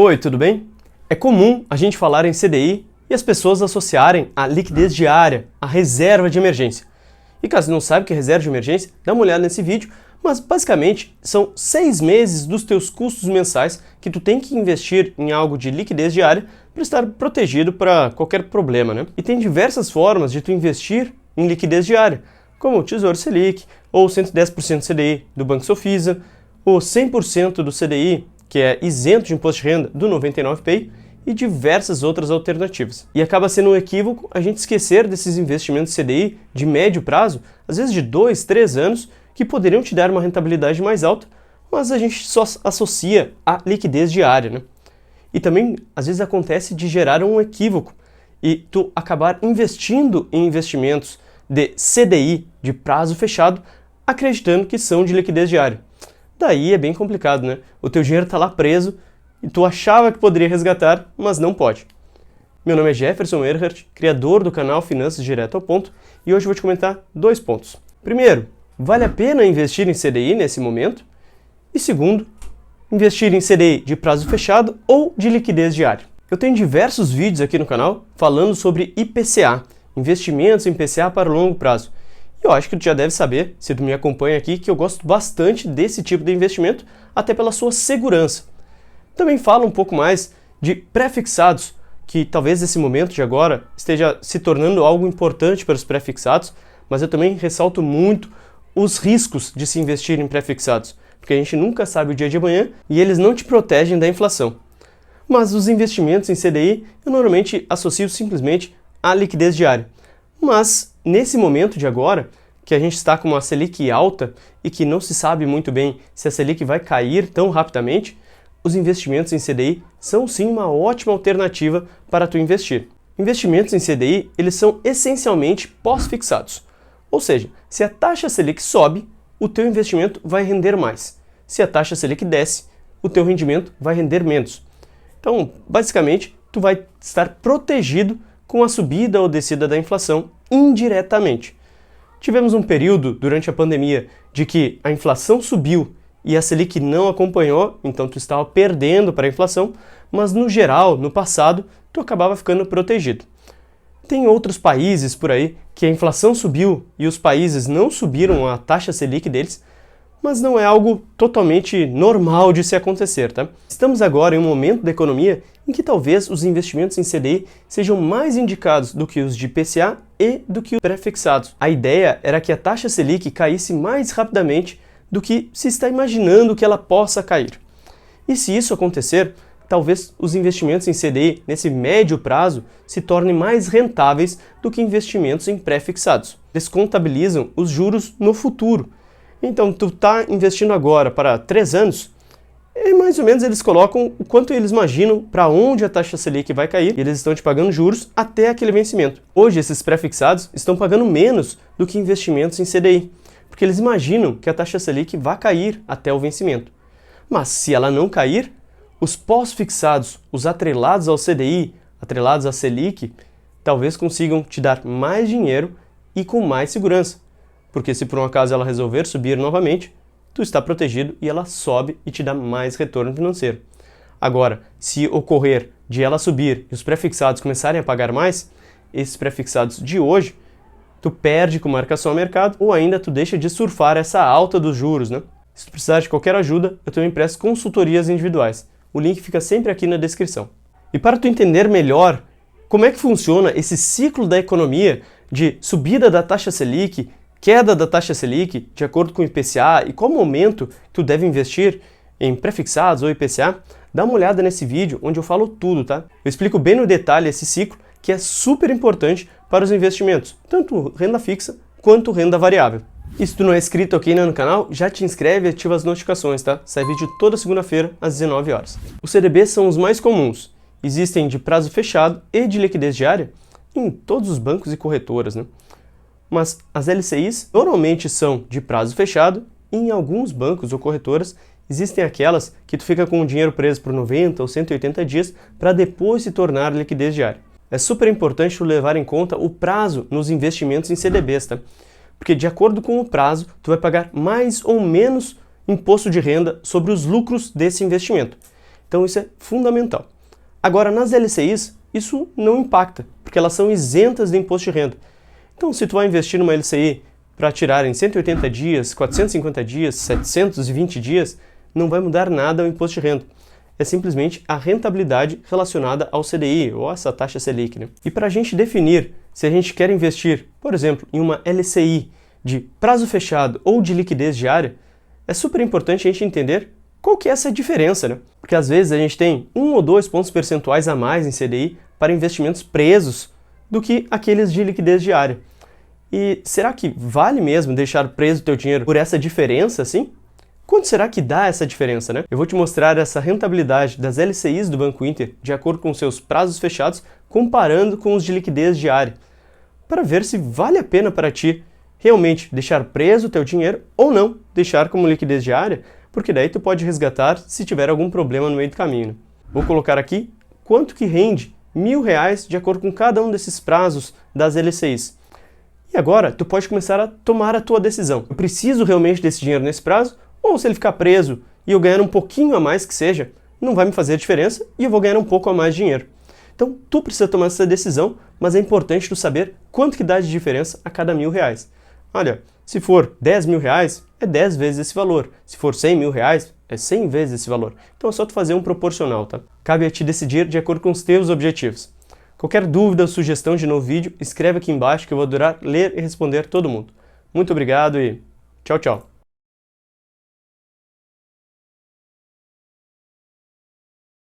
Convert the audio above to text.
Oi, tudo bem? É comum a gente falar em CDI e as pessoas associarem a liquidez diária, a reserva de emergência. E caso não saiba o que é reserva de emergência, dá uma olhada nesse vídeo, mas basicamente são 6 meses dos teus custos mensais que tu tem que investir em algo de liquidez diária para estar protegido para qualquer problema, né? E tem diversas formas de tu investir em liquidez diária, como o Tesouro Selic, ou 110% CDI do Banco Sofisa, ou 100% do CDI, que é isento de imposto de renda do 99Pay, e diversas outras alternativas. E acaba sendo um equívoco a gente esquecer desses investimentos CDI de médio prazo, às vezes de 2, 3 anos, que poderiam te dar uma rentabilidade mais alta, mas a gente só associa à liquidez diária, né? E também, às vezes, acontece de gerar um equívoco e tu acabar investindo em investimentos de CDI de prazo fechado, acreditando que são de liquidez diária. Daí é bem complicado, né? O teu dinheiro está lá preso e tu achava que poderia resgatar, mas não pode. Meu nome é Jefferson Erhardt, criador do canal Finanças Direto ao Ponto, e hoje eu vou te comentar 2 pontos. Primeiro, vale a pena investir em CDI nesse momento? E segundo, investir em CDI de prazo fechado ou de liquidez diária. Eu tenho diversos vídeos aqui no canal falando sobre IPCA, investimentos em IPCA para o longo prazo. E eu acho que tu já deve saber, se tu me acompanha aqui, que eu gosto bastante desse tipo de investimento, até pela sua segurança. Também falo um pouco mais de pré-fixados, que talvez nesse momento de agora esteja se tornando algo importante para os pré-fixados, mas eu também ressalto muito os riscos de se investir em pré-fixados, porque a gente nunca sabe o dia de amanhã e eles não te protegem da inflação. Mas os investimentos em CDI eu normalmente associo simplesmente à liquidez diária. Mas nesse momento de agora, que a gente está com uma Selic alta e que não se sabe muito bem se a Selic vai cair tão rapidamente, os investimentos em CDI são sim uma ótima alternativa para tu investir. Investimentos em CDI, eles são essencialmente pós-fixados. Ou seja, se a taxa Selic sobe, o teu investimento vai render mais. Se a taxa Selic desce, o teu rendimento vai render menos. Então, basicamente, tu vai estar protegido com a subida ou descida da inflação indiretamente. Tivemos um período durante a pandemia de que a inflação subiu e a Selic não acompanhou, então tu estava perdendo para a inflação, mas no geral, no passado, tu acabava ficando protegido. Tem outros países por aí que a inflação subiu e os países não subiram a taxa Selic deles, mas não é algo totalmente normal de se acontecer, tá? Estamos agora em um momento da economia em que talvez os investimentos em CDI sejam mais indicados do que os de IPCA e do que os pré-fixados. A ideia era que a taxa Selic caísse mais rapidamente do que se está imaginando que ela possa cair. E se isso acontecer, talvez os investimentos em CDI nesse médio prazo se tornem mais rentáveis do que investimentos em pré-fixados. Eles contabilizam os juros no futuro. Então, tu está investindo agora para 3 anos, e mais ou menos eles colocam o quanto eles imaginam para onde a taxa Selic vai cair, e eles estão te pagando juros até aquele vencimento. Hoje, esses pré-fixados estão pagando menos do que investimentos em CDI, porque eles imaginam que a taxa Selic vai cair até o vencimento. Mas se ela não cair, os pós-fixados, os atrelados ao CDI, atrelados à Selic, talvez consigam te dar mais dinheiro e com mais segurança. Porque se por um acaso ela resolver subir novamente, tu está protegido e ela sobe e te dá mais retorno financeiro. Agora, se ocorrer de ela subir e os pré-fixados começarem a pagar mais, esses pré-fixados de hoje, tu perde com marcação a mercado ou ainda tu deixa de surfar essa alta dos juros, né? Se tu precisar de qualquer ajuda, eu também presto consultorias individuais. O link fica sempre aqui na descrição. E para tu entender melhor como é que funciona esse ciclo da economia de subida da taxa Selic, queda da taxa Selic, de acordo com o IPCA e qual momento tu deve investir em pré-fixados ou IPCA, dá uma olhada nesse vídeo onde eu falo tudo, tá? Eu explico bem no detalhe esse ciclo que é super importante para os investimentos, tanto renda fixa quanto renda variável. E se tu não é inscrito aqui no canal, já te inscreve e ativa as notificações, tá? Sai vídeo toda segunda-feira às 19 horas. Os CDBs são os mais comuns. Existem de prazo fechado e de liquidez diária em todos os bancos e corretoras, né? Mas as LCIs normalmente são de prazo fechado e em alguns bancos ou corretoras existem aquelas que tu fica com o dinheiro preso por 90 ou 180 dias para depois se tornar liquidez diária. É super importante tu levar em conta o prazo nos investimentos em CDBs, tá? Porque de acordo com o prazo, tu vai pagar mais ou menos imposto de renda sobre os lucros desse investimento. Então isso é fundamental. Agora, nas LCIs, isso não impacta, porque elas são isentas do imposto de renda. Então, se tu vai investir numa LCI para tirar em 180 dias, 450 dias, 720 dias, não vai mudar nada ao imposto de renda. É simplesmente a rentabilidade relacionada ao CDI, ou essa taxa Selic, né? E para a gente definir se a gente quer investir, por exemplo, em uma LCI de prazo fechado ou de liquidez diária, é super importante a gente entender qual que é essa diferença, né? Porque às vezes a gente tem 1 ou 2 pontos percentuais a mais em CDI para investimentos presos do que aqueles de liquidez diária. E será que vale mesmo deixar preso o teu dinheiro por essa diferença, assim? Quanto será que dá essa diferença, né? Eu vou te mostrar essa rentabilidade das LCIs do Banco Inter de acordo com seus prazos fechados, comparando com os de liquidez diária, para ver se vale a pena para ti realmente deixar preso o teu dinheiro ou não deixar como liquidez diária, porque daí tu pode resgatar se tiver algum problema no meio do caminho. Vou colocar aqui quanto que rende R$1.000 de acordo com cada um desses prazos das LCIs. E agora tu pode começar a tomar a tua decisão. Eu preciso realmente desse dinheiro nesse prazo? Ou se ele ficar preso e eu ganhar um pouquinho a mais que seja, não vai me fazer diferença e eu vou ganhar um pouco a mais de dinheiro. Então, tu precisa tomar essa decisão, mas é importante tu saber quanto que dá de diferença a cada R$1.000. Olha, se for R$10.000, é 10 vezes esse valor. Se for R$100.000, é 100 vezes esse valor. Então é só tu fazer um proporcional, tá? Cabe a ti decidir de acordo com os teus objetivos. Qualquer dúvida ou sugestão de novo vídeo, escreve aqui embaixo que eu vou adorar ler e responder todo mundo. Muito obrigado e tchau, tchau!